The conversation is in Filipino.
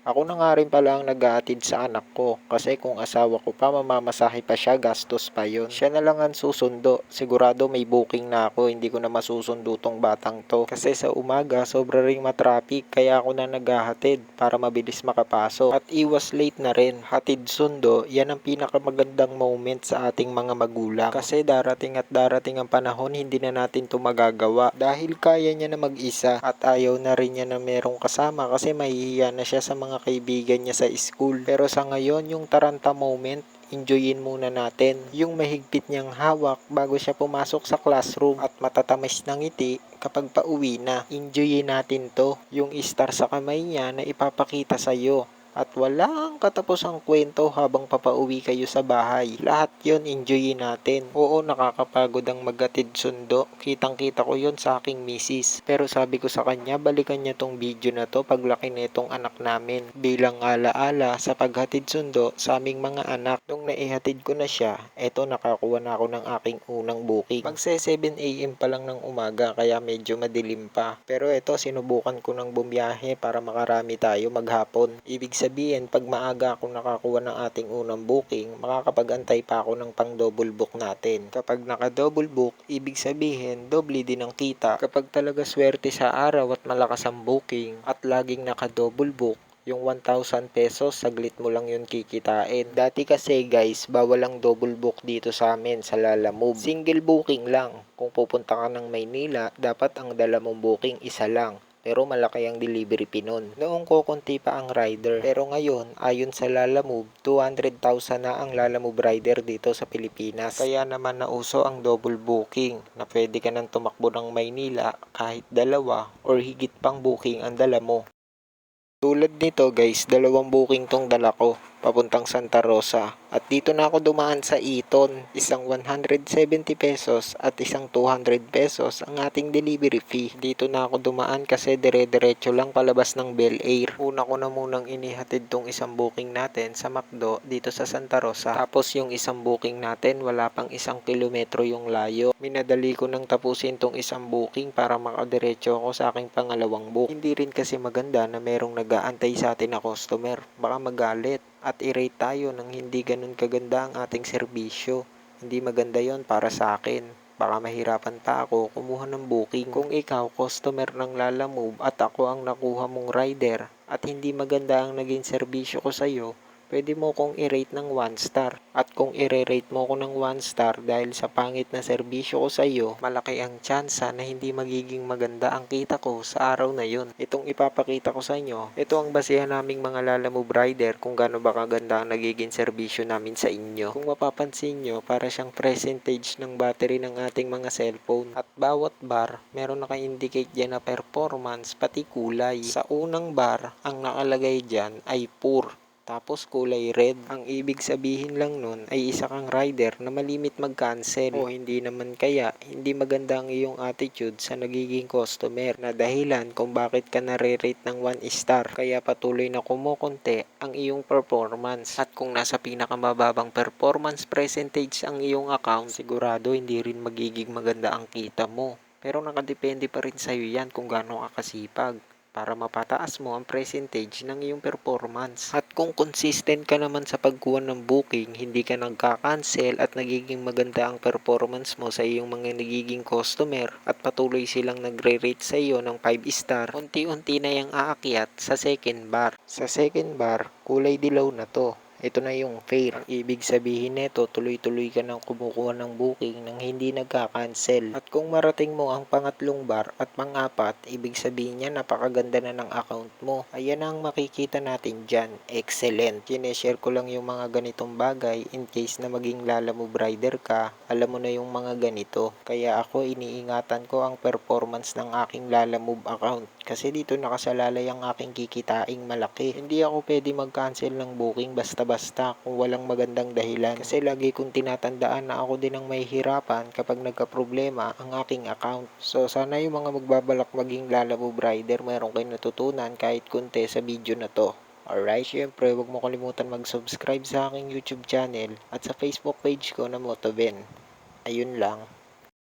Ako na nga rin pala ang nag-aatid sa anak ko kasi kung asawa ko pa mamamasahe pa siya, gastos pa yun. Siya na lang ang susundo. Sigurado may booking na ako, hindi ko na masusundo tong batang to. Kasi sa umaga sobra ring matraffic kaya ako na naghahatid para mabilis makapasok. At iwas late na rin. Hatid sundo, yan ang pinakamagandang moment sa ating mga magulang. Kasi darating at darating ang panahon hindi na natin to magagawa. Dahil kaya niya na mag-isa at ayaw na rin niya na merong kasama kasi mahihiya na siya sa mga kaibigan niya sa school. Pero sa ngayon, yung taranta moment, enjoyin muna natin yung mahigpit niyang hawak bago siya pumasok sa classroom at matatamis ng ngiti kapag pauwi na. Enjoyin natin to, yung star sa kamay niya na ipapakita sa'yo. At walang katapusang kwento habang papauwi kayo sa bahay. Lahat yon enjoyin natin. Oo, nakakapagod ang maghatid sundo. Kitang-kita ko yon sa aking misis. Pero sabi ko sa kanya, balikan niya tong video na to paglaki nitong anak namin. Bilang alaala sa paghatid sundo sa aming mga anak. Nung naihatid ko na siya, eto nakakuha na ako ng aking unang booking. Magse 7 AM pa lang ng umaga kaya medyo madilim pa. Pero eto sinubukan ko ng bumiyahe para makarami tayo maghapon. Ibig sabihin, pag maaga ako nakakuha ng ating unang booking, makakapag-antay pa ako ng pang double book natin. Kapag naka-double book, ibig sabihin, doble din ang kita. Kapag talaga swerte sa araw at malakas ang booking at laging naka-double book, yung 1,000 pesos, saglit mo lang yun kikitain. Dati kasi guys, bawal ang double book dito sa amin sa Lalamove. Single booking lang. Kung pupunta ka ng Maynila, dapat ang dala mong booking isa lang. Pero malaki ang delivery fee nun. Noong kukunti pa ang rider. Pero ngayon, ayon sa Lalamove, 200,000 na ang Lalamove rider dito sa Pilipinas. Kaya naman nauso ang double booking na pwede ka nang tumakbo ng Maynila kahit dalawa or higit pang booking ang dala mo. Tulad nito guys, dalawang booking tong dala ko papuntang Santa Rosa. At dito na ako dumaan sa Eton. Isang 170 pesos at isang 200 pesos ang ating delivery fee. Dito na ako dumaan kasi dire-diretso lang palabas ng Bel Air. Una ko na munang inihatid tong isang booking natin sa McDo dito sa Santa Rosa. Tapos yung isang booking natin wala pang 1 kilometro yung layo. Minadali ko nang tapusin tong isang booking para makadiretso ako sa aking pangalawang book. Hindi rin kasi maganda na merong nag-aantay sa atin na customer. Baka magalit at i-rate tayo ng hindi ganun kaganda ang ating serbisyo. Hindi maganda yon para sa akin. Baka mahirapan pa ako kumuha ng booking. Kung ikaw, customer ng Lalamove at ako ang nakuha mong rider at hindi maganda ang naging serbisyo ko sa'yo, pwede mo kong i-rate ng 1 star. At kung i-rate mo ko ng 1 star dahil sa pangit na serbisyo ko sa iyo, malaki ang tsansa na hindi magiging maganda ang kita ko sa araw na yun. Itong ipapakita ko sa inyo, ito ang basehan naming mga Lalamove rider kung gaano ba kaganda ang nagiging serbisyo namin sa inyo. Kung mapapansin nyo, para siyang percentage ng battery ng ating mga cellphone. At bawat bar, meron naka-indicate dyan na performance pati kulay. Sa unang bar, ang nakalagay dyan ay poor. Tapos kulay red. Ang ibig sabihin lang nun ay isa kang rider na malimit mag-cancel. O hindi naman kaya, hindi maganda ang iyong attitude sa nagiging customer na dahilan kung bakit ka nare-rate ng 1 star. Kaya patuloy na kumukonti ang iyong performance. At kung nasa pinakamababang performance percentage ang iyong account, sigurado hindi rin magiging maganda ang kita mo. Pero nakadepende pa rin sa'yo yan kung gaano ka kasipag para mapataas mo ang percentage ng iyong performance. At kung consistent ka naman sa pagkuha ng booking, hindi ka nagka-cancel at nagiging maganda ang performance mo sa iyong mga nagiging customer at patuloy silang nagre-rate sa iyo ng 5 star, unti-unti na yung aakyat sa second bar. Sa second bar, kulay dilaw na to. Ito na yung fair. Ang ibig sabihin nito, tuloy-tuloy ka nang kumukuha ng booking nang hindi nagka-cancel. At kung marating mo ang pangatlong bar at pang-apat, ibig sabihin niya napakaganda na ng account mo. Ayan ang makikita natin dyan. Excellent. Sineshare ko lang yung mga ganitong bagay in case na maging Lalamove rider ka, alam mo na yung mga ganito. Kaya ako iniingatan ko ang performance ng aking Lalamove account. Kasi dito nakasalalay ang aking kikitaing malaki. Hindi ako pwede mag-cancel ng booking basta-basta kung walang magandang dahilan. Kasi lagi kong tinatandaan na ako din ang may hirapan kapag nagka-problema ang aking account. So sana yung mga magbabalak maging Lalamove rider, mayroon kayong natutunan kahit konti sa video na to. Alright, syempre huwag mo kalimutan mag-subscribe sa aking YouTube channel at sa Facebook page ko na Motoben. Ayun lang.